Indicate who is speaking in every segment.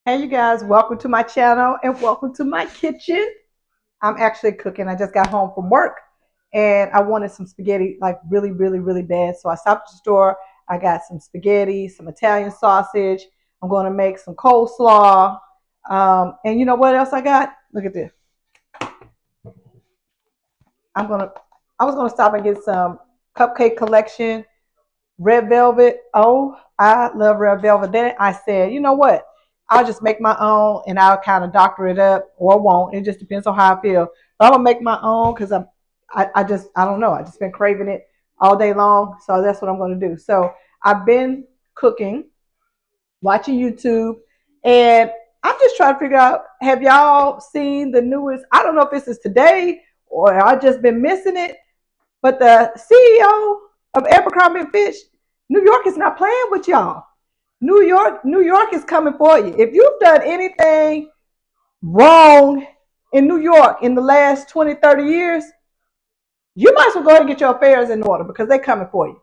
Speaker 1: Hey, you guys, welcome to my channel and welcome to my kitchen. I'm actually cooking. I just got home from work and I wanted some spaghetti like really, really, really bad. So I stopped at the store. I got some spaghetti, some Italian sausage. I'm going to make some coleslaw. And you know what else I got? Look at this. I'm going to, I was going to stop and get some cupcake collection, red velvet. Oh, I love red velvet. Then I said, you know what? I'll just make my own and I'll kind of doctor it up or won't. It just depends on how I feel. But I'm gonna make my own because I don't know. I just been craving it all day long. So that's what I'm gonna do. So I've been cooking, watching YouTube, and I'm just trying to figure out, have y'all seen the newest? I don't know if this is today or I just been missing it, but the CEO of Abercrombie and Fitch, New York is not playing with y'all. New York is coming for you. If you've done anything wrong in New York in the last 20, 30 years, you might as well go ahead and get your affairs in order because they're coming for you.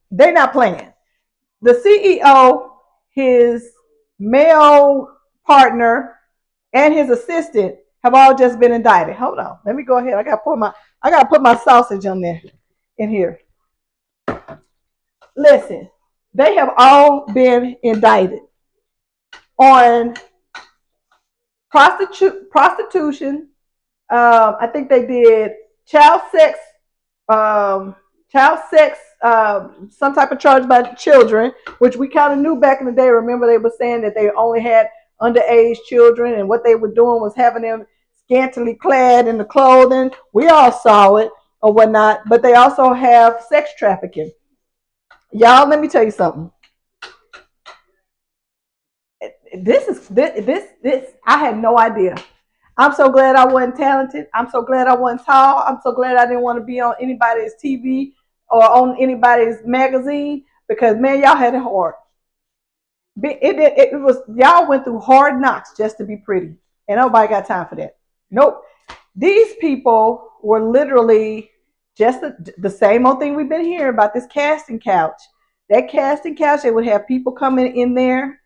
Speaker 1: They're not playing. The CEO, his male partner, and his assistant have all just been indicted. Hold on. Let me go ahead. I gotta put my sausage on there in here. Listen, they have all been indicted on prostitution. I think they did child sex, um, some type of charge by children, which we kind of knew back in the day. Remember, they were saying that they only had underage children, and what they were doing was having them scantily clad in the clothing. We all saw it or whatnot, but they also have sex trafficking. Y'all, let me tell you something. This. I had no idea. I'm so glad I wasn't talented. I'm so glad I wasn't tall. I'm so glad I didn't want to be on anybody's TV or on anybody's magazine because man, y'all had it hard. It was y'all went through hard knocks just to be pretty, and nobody got time for that. Nope. These people were literally just the same old thing we've been hearing about this casting couch. That casting couch, they would have people coming in there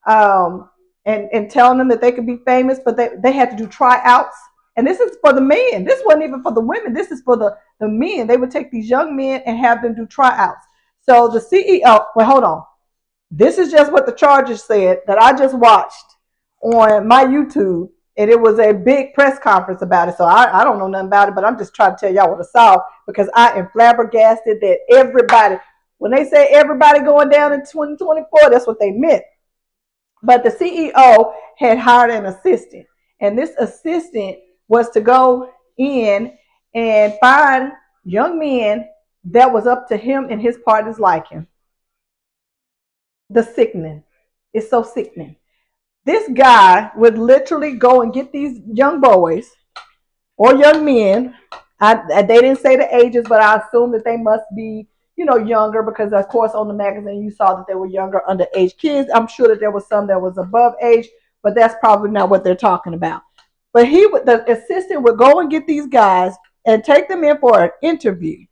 Speaker 1: um, and telling them that they could be famous, but they had to do tryouts. And this is for the men. This wasn't even for the women. This is for the men. They would take these young men and have them do tryouts. So the CEO, well, hold on. This is just what the charges said that I just watched on my YouTube, and it was a big press conference about it. So I don't know nothing about it, but I'm just trying to tell y'all what I saw because I am flabbergasted that everybody, when they say everybody going down in 2024, that's what they meant. But the CEO had hired an assistant, and this assistant was to go in and find young men that was up to him and his partner's liking. The sickening. It's so sickening. This guy would literally go and get these young boys or young men. They didn't say the ages, but I assume that they must be, younger because, of course, on the magazine you saw that they were younger, underage kids. I'm sure that there was some that was above age, but that's probably not what they're talking about. But the assistant would go and get these guys and take them in for an interview.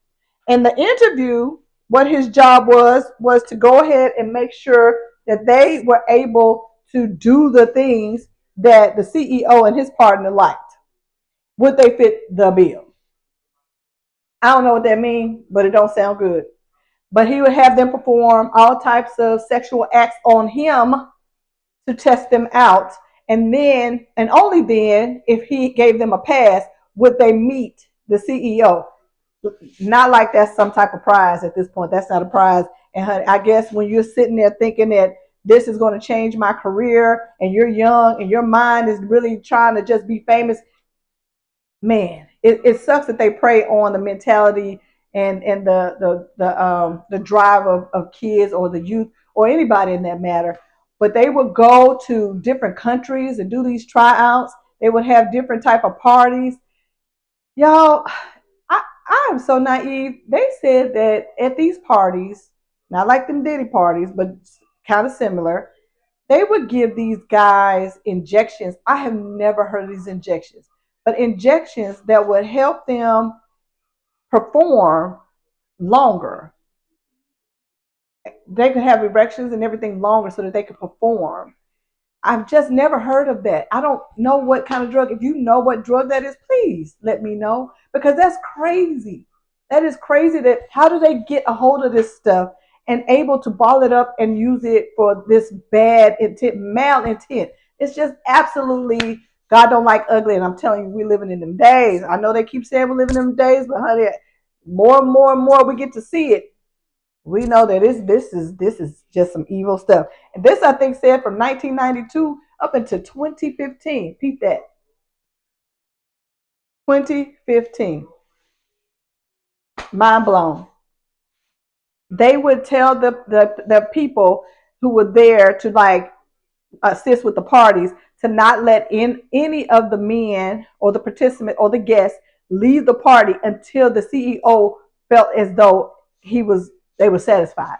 Speaker 1: And the interview, what his job was to go ahead and make sure that they were able to do the things that the CEO and his partner liked. Would they fit the bill? I don't know what that means, but it don't sound good. But he would have them perform all types of sexual acts on him to test them out. And then, and only then, if he gave them a pass, would they meet the CEO. Not like that's some type of prize at this point. That's not a prize. And honey, I guess when you're sitting there thinking that this is going to change my career and you're young and your mind is really trying to just be famous, man, it sucks that they prey on the mentality and the drive of kids or the youth or anybody in that matter. But they would go to different countries and do these tryouts. They would have different type of parties. Y'all, I am so naive. They said that at these parties, not like them Diddy parties, but kind of similar, they would give these guys injections. I have never heard of these injections, but injections that would help them perform longer. They could have erections and everything longer so that they could perform. I've just never heard of that. I don't know what kind of drug. If you know what drug that is, please let me know, because that's crazy. That is crazy. That how do they get a hold of this stuff and able to ball it up and use it for this bad intent, malintent? It's just absolutely, God don't like ugly, and I'm telling you, we're living in them days. I know they keep saying we're living in them days, but honey, more and more and more we get to see it, we know that this is just some evil stuff. And this, I think, said from 1992 up until 2015. Peep that. 2015. Mind blown. They would tell the people who were there to like assist with the parties to not let in any of the men or the participant or the guests leave the party until the CEO felt as though they were satisfied.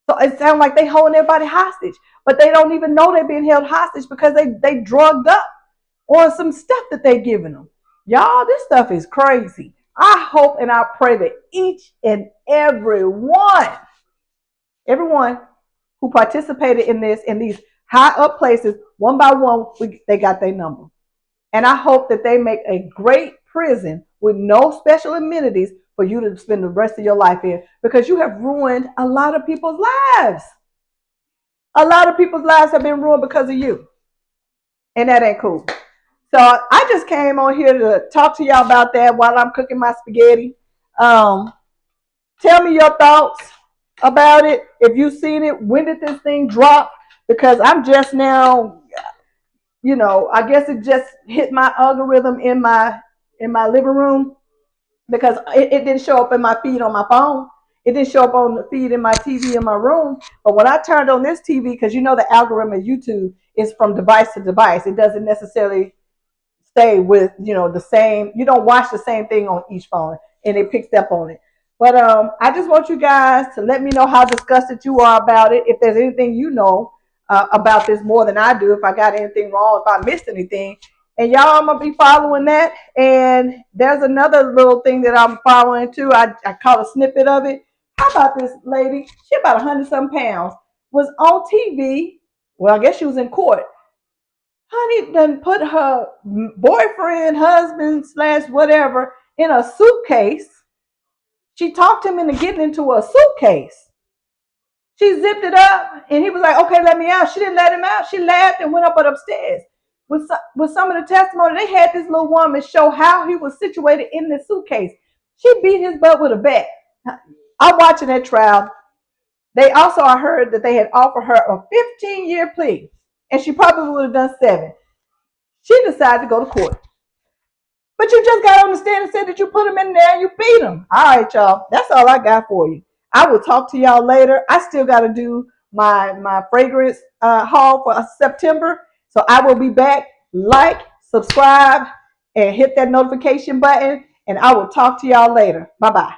Speaker 1: So it sounds like they holding everybody hostage, but they don't even know they're being held hostage because they drugged up on some stuff that they giving them. Y'all, this stuff is crazy. I hope and I pray that each and everyone who participated in this in these high up places, one by one, they got their number. And I hope that they make a great prison with no special amenities for you to spend the rest of your life in, because you have ruined a lot of people's lives. A lot of people's lives have been ruined because of you. And that ain't cool. So I just came on here to talk to y'all about that while I'm cooking my spaghetti. Tell me your thoughts about it. If you've seen it, when did this thing drop? Because I'm just now, I guess it just hit my algorithm in my living room, because it didn't show up in my feed on my phone. It didn't show up on the feed in my TV in my room. But when I turned on this TV, because the algorithm of YouTube is from device to device, it doesn't necessarily stay with the same. You don't watch the same thing on each phone, and it picks up on it. But I just want you guys to let me know how disgusted you are about it. If there's anything about this more than I do, if I got anything wrong, if I missed anything. And y'all, I'm gonna be following that. And there's another little thing that I'm following too. I caught a snippet of it. How about this lady? She about 100-some pounds, was on TV. Well, I guess she was in court. Honey done put her boyfriend, husband / whatever in a suitcase. She talked him into getting into a suitcase. She zipped it up, and he was like, "Okay, let me out." She didn't let him out. She laughed and went up upstairs. With some of the testimony, they had this little woman show how he was situated in the suitcase. She beat his butt with a bat. I'm watching that trial. They also, I heard that they had offered her a 15-year plea, and she probably would have done 7. She decided to go to court. But you just got on the stand and said that you put him in there and you beat him. All right, y'all. That's all I got for you. I will talk to y'all later. I still got to do my fragrance haul for September. So I will be back. Like, subscribe, and hit that notification button. And I will talk to y'all later. Bye-bye.